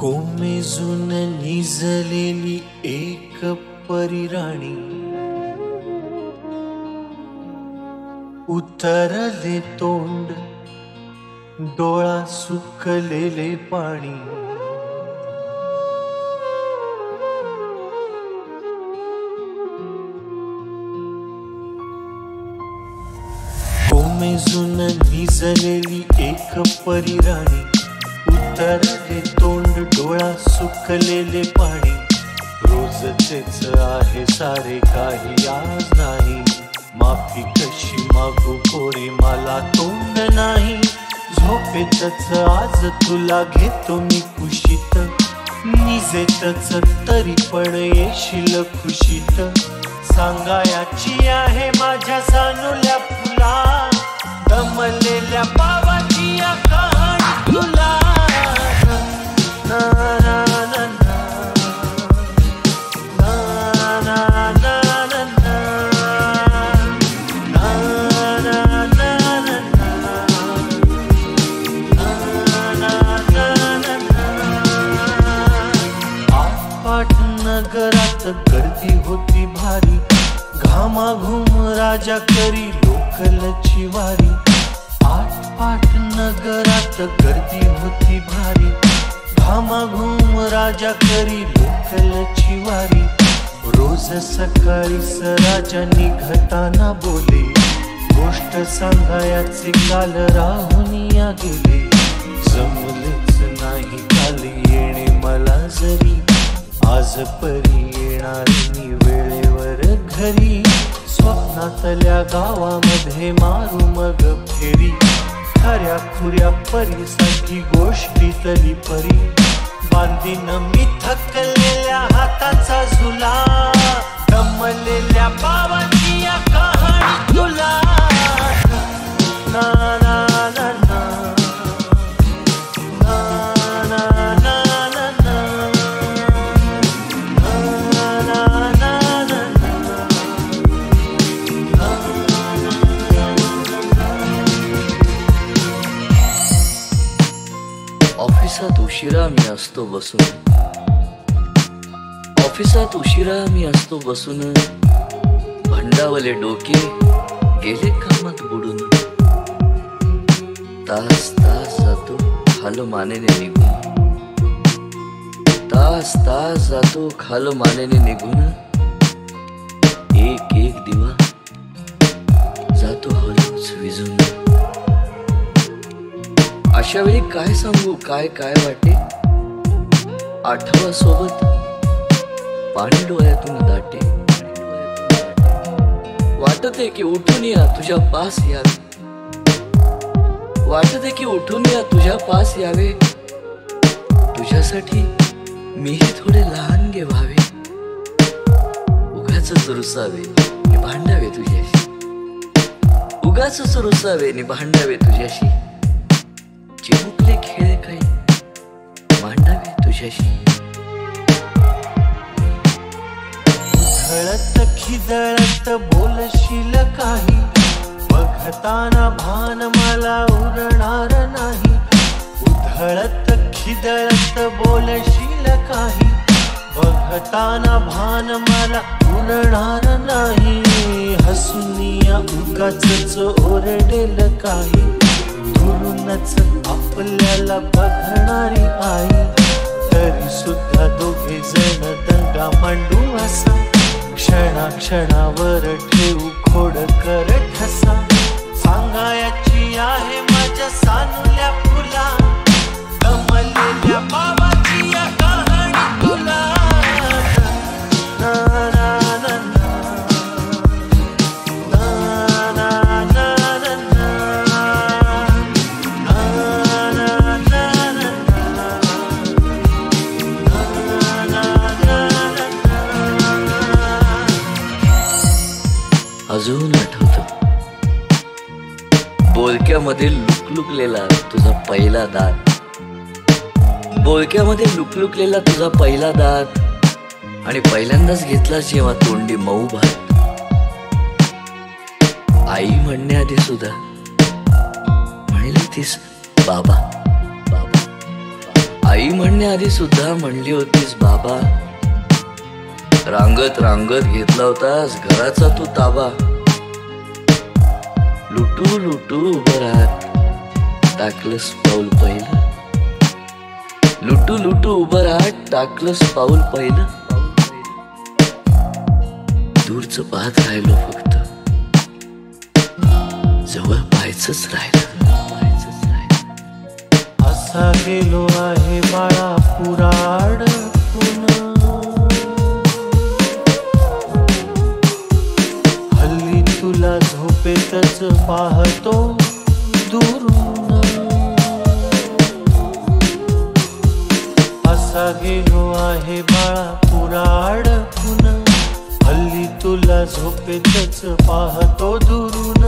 कोमेजून निजलेली एक परिराणी, उतरले तोंड डोळा सुकलेले पाणी। कोमेजून निजलेली एक परिराणी, उतरले तोंड डोळा सुकलेले पाणी। रोजचेच आहे सारे काही आज नाही, माफी कशी मागू पोरी मला तोंड नाही। झोपेतच आज तुला घेतो मी कुशीत, निजेतच तरी पण येशील खुशीत। सांगायाची आहे माझ्या सानुल्या फुला, दमलेल्या पावाची या कहाणी तुला। ना ना ना ना ना ना ना ना ना आपाट नगरात गर्दी होती भारी, घामाघूम राजा करी लोकलची वारी। आटपाट नगरात गर्दी होती भारी, घामाघूम राजा करी लोकलची वारी। रोज सकाळीच राजा निघताना बोले, गोष्ट सांगायाचे काल राहुनिया गेले। जमलेच नाही काल येणे मला जरी, आज परी येणार मी वेळेवर घरी। स्वप्नातल्या गावामध्ये मारू मग फेरी, खऱ्या खुऱ्या परीसाठी गोष्टीतली परी। बांधीन मी थकलेल्या हाताचा झुला, दमलेल्या पावाची या कहाणी तुला। ना ना ना ना ऑफिसात उशिरा मी असतो बसून, ऑफिसात उशिरा मी असतो बसून। भंडावले डोके गेले कामात बुडून, तास तास जातो खालो मानेने निघून, तास तास जातो खालो मानेने निघून। एक एक दिवा जातो हळूच विझून। अशा वेळी काय सांगू काय काय वाटे, आठवा सोबत पाणी डोळ्यातून दाटे। वाटते की उठून या तुझ्या पास यावे, वाटते की उठून या तुझ्या पास यावे। तुझ्यासाठी मीही थोडे लहान गे व्हावे, उगाच रुसावे नि भांडावे तुझ्याशी, उगाच रुसावे नि भांडावे तुझ्याशी। चिमुकले खेळ काही मांडावे तुझ्याशी। उधळत खिदळत बोलशील काही, बघताना भान मला उरणार नाही। उधळत खिदळत बोलशील काही, बघताना भान मला उरणार नाही। हसूनिया उगाचच ओरडेल काही, दुरूनच आपल्याला बघणारी आई। तरी सुद्धा दोघे जण दंगा मांडू असा, क्षणाक्षणावर ठेवू खोड कर ठसा। सांगायाची आहे माझ्या सानुल्या फुला, दमलेल्या पावाची या कहाणी तुला। ना ना ना अजून आठवतं बोलक्यामध्ये लुकलुकलेला तुझा पहिला दात, बोलक्यामध्ये लुकलुकलेला तुझा पहिला दात। आणि पहिल्यांदाच घेतला जेव्हा तोंडी मऊ भात। आई म्हणण्याआधी सुद्धा म्हणली तीस बाबा बाबा, आई म्हणण्या महिन्याआधी सुद्धा म्हणली होतीस बाबा, रांगत रांगत घेतला होतास घराचा तू ताबा. लुटू लुटू उभं राहत टाकलंस पाऊल पहिलं. लुटू लुटू उभं राहत टाकलंस पाऊल पहिलं. दूरचं पाहत राहिलो फक्त, जवळ पाहायचंच राहिलं. असा गेलो आहे बाळा पुराड हल्ली तुला झोपेतच पाहतो दुरून. असा गेलो आहे बाळा पुराड हल्ली तुला झोपेतच पाहतो दुरून.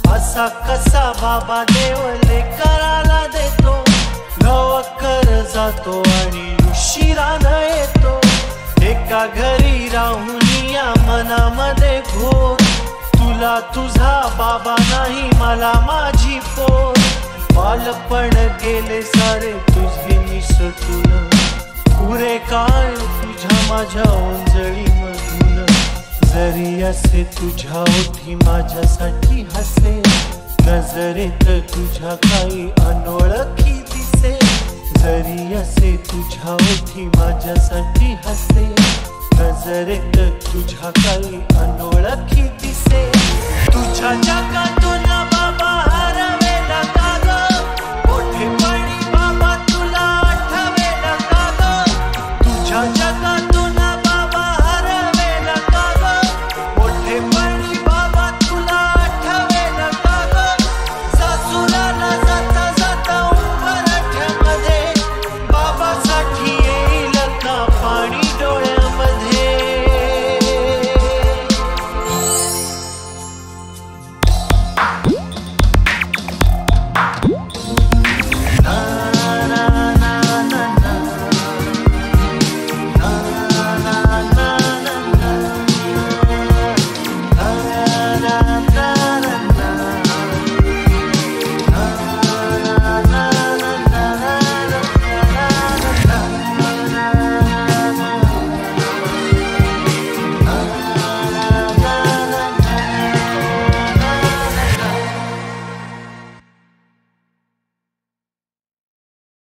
असा कसा बाबा देवले करायला देतो, नवकर जातो आणि उशिरानं येतो. एका घरी राहून या मनामध्ये घोर, तुला तुझा बाबा नाही मला माझी पोर. बालपण गेले सारे तुझे निसटून, पुरे काय तुझ्या माझ्या ओंजळी मधून. जरी असे तुझ्या ओठी माझ्यासाठी हसे, नजरेत तुझ्या काही अनोळखी